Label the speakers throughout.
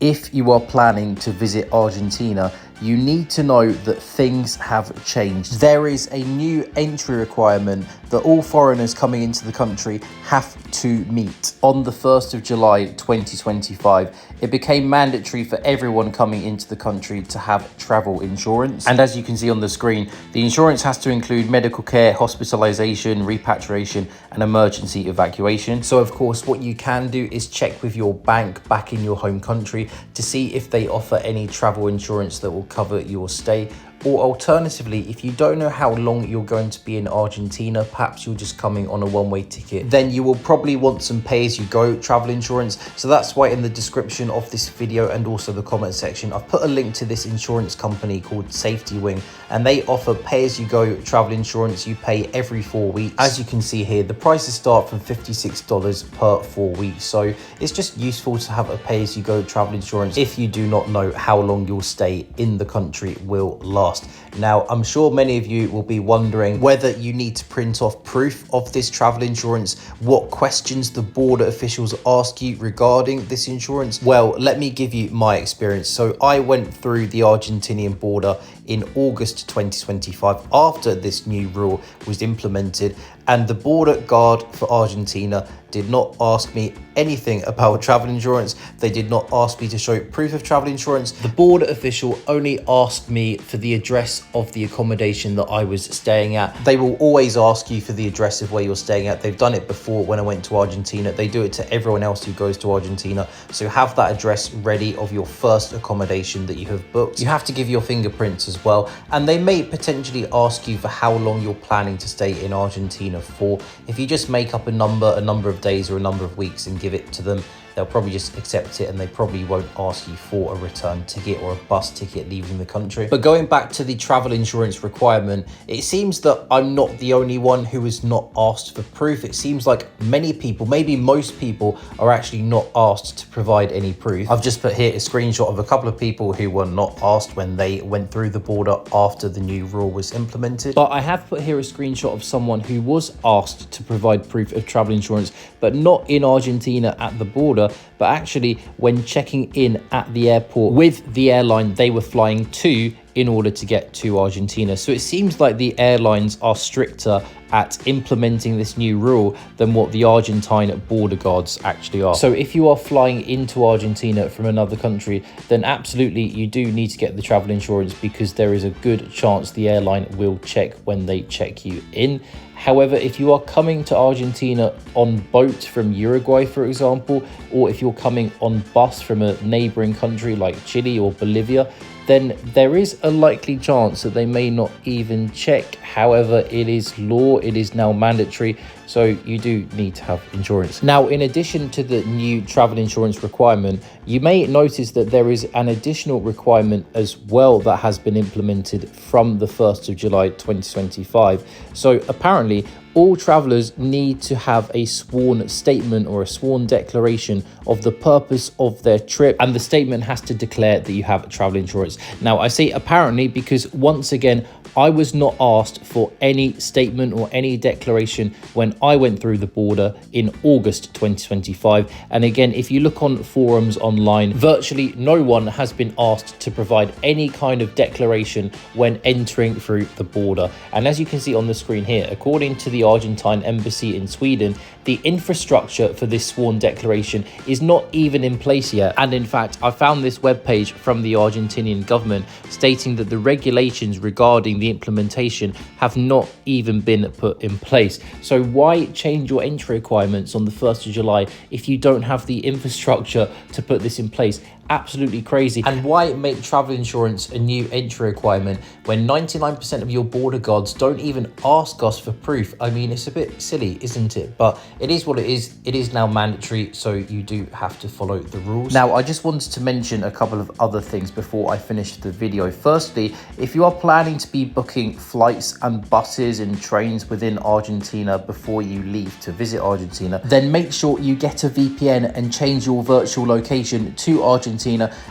Speaker 1: If you are planning to visit Argentina, you need to know that things have changed. There is a new entry requirement that all foreigners coming into the country have to meet. On the 1st of July 2025, it became mandatory for everyone coming into the country to have travel insurance. And as you can see on the screen, the insurance has to include medical care, hospitalization, repatriation, and emergency evacuation. So of course, what you can do is check with your bank back in your home country to see if they offer any travel insurance that will cover your stay. Or alternatively, if you don't know how long you're going to be in Argentina, perhaps you're just coming on a one-way ticket, then you will probably want some pay-as-you-go travel insurance. So that's why in the description of this video and also the comment section, I've put a link to this insurance company called Safety Wing, and they offer pay-as-you-go travel insurance. You pay every 4 weeks. As you can see here, the prices start from $56 per 4 weeks. So it's just useful to have a pay-as-you-go travel insurance if you do not know how long your stay in the country will last. Now, I'm sure many of you will be wondering whether you need to print off proof of this travel insurance, what questions the border officials ask you regarding this insurance. Well, let me give you my experience. So I went through the Argentinian border in August 2025 after this new rule was implemented, and the border guard for Argentina did not ask me anything about travel insurance. They did not ask me to show proof of travel insurance. The border official only asked me for the address of the accommodation that I was staying at. They will always ask you for the address of where you're staying at. They've done it before when I went to Argentina. They do it to everyone else who goes to Argentina. So have that address ready of your first accommodation that you have booked. You have to give your fingerprints as well, and they may potentially ask you for how long you're planning to stay in Argentina for. If you just make up a number of days or a number of weeks and give it to them, they'll probably just accept it, and they probably won't ask you for a return ticket or a bus ticket leaving the country. But going back to the travel insurance requirement, it seems that I'm not the only one who is not asked for proof. It seems like many people, maybe most people, are actually not asked to provide any proof. I've just put here a screenshot of a couple of people who were not asked when they went through the border after the new rule was implemented. But I have put here a screenshot of someone who was asked to provide proof of travel insurance, but not in Argentina at the border, but actually when checking in at the airport with the airline they were flying to in order to get to Argentina. So it seems like the airlines are stricter at implementing this new rule than what the Argentine border guards actually are. So if you are flying into Argentina from another country, then absolutely you do need to get the travel insurance, because there is a good chance the airline will check when they check you in. However, if you are coming to Argentina on boat from Uruguay, for example, or if you're coming on bus from a neighboring country like Chile or Bolivia, then there is a likely chance that they may not even check. However, it is law, it is now mandatory, so you do need to have insurance. Now, in addition to the new travel insurance requirement, you may notice that there is an additional requirement as well that has been implemented from the 1st of July 2025. So apparently, all travelers need to have a sworn statement or a sworn declaration of the purpose of their trip, and the statement has to declare that you have travel insurance. Now, I say apparently because, once again, I was not asked for any statement or any declaration when I went through the border in August 2025. And again, if you look on forums online, virtually no one has been asked to provide any kind of declaration when entering through the border. And as you can see on the screen here, according to the Argentine embassy in Sweden, the infrastructure for this sworn declaration is not even in place yet. And in fact, I found this webpage from the Argentinian government stating that the regulations regarding the implementation have not even been put in place. So why change your entry requirements on the 1st of July if you don't have the infrastructure to put this in place? Absolutely crazy. And why make travel insurance a new entry requirement when 99% of your border guards don't even ask us for proof? I mean, it's a bit silly, isn't it? But it is what it is. It is now mandatory, so you do have to follow the rules. Now, I just wanted to mention a couple of other things before I finish the video. Firstly, if you are planning to be booking flights and buses and trains within Argentina before you leave to visit Argentina, then make sure you get a VPN and change your virtual location to Argentina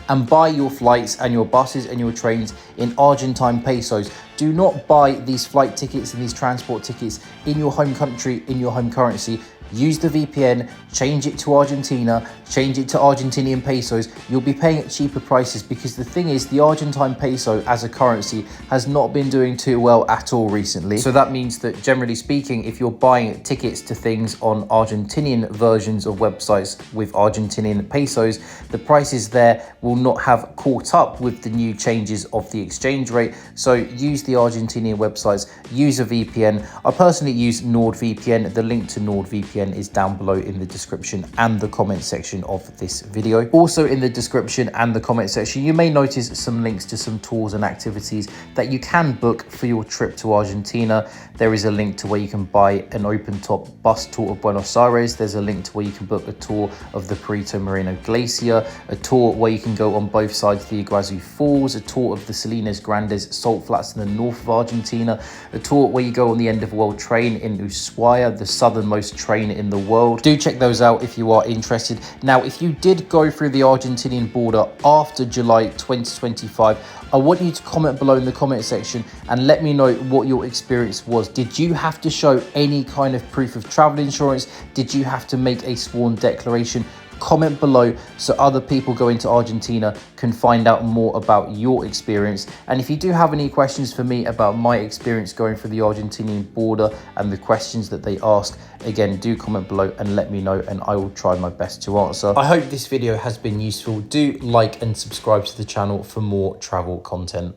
Speaker 1: and buy your flights and your buses and your trains in Argentine pesos. Do not buy these flight tickets and these transport tickets in your home country, in your home currency. use the VPN, change it to Argentina, change it to Argentinian pesos. You'll be paying at cheaper prices, because the thing is, the Argentine peso as a currency has not been doing too well at all recently. So that means that, generally speaking, if you're buying tickets to things on Argentinian versions of websites with Argentinian pesos, the prices there will not have caught up with the new changes of the exchange rate. So use the Argentinian websites, use a VPN. I personally use NordVPN. The link to NordVPN is down below in the description and the comment section of this video. Also in the description and the comment section, you may notice some links to some tours and activities that you can book for your trip to Argentina. There is a link to where you can buy an open top bus tour of Buenos Aires. There's a link to where you can book a tour of the Perito Moreno Glacier, a tour where you can go on both sides of the Iguazu Falls, a tour of the Salinas Grandes salt flats in the north of Argentina, a tour where you go on the end of world train in Ushuaia, the southernmost train in the world. Do check those out if you are interested. Now, if you did go through the Argentinian border after July 2025, I want you to comment below in the comment section and let me know what your experience was. Did you have to show any kind of proof of travel insurance? Did you have to make a sworn declaration? Comment below so other people going to Argentina can find out more about your experience. And if you do have any questions for me about my experience going through the Argentinian border and the questions that they ask, again, do comment below and let me know, and I will try my best to answer. I hope this video has been useful. Do like and subscribe to the channel for more travel content.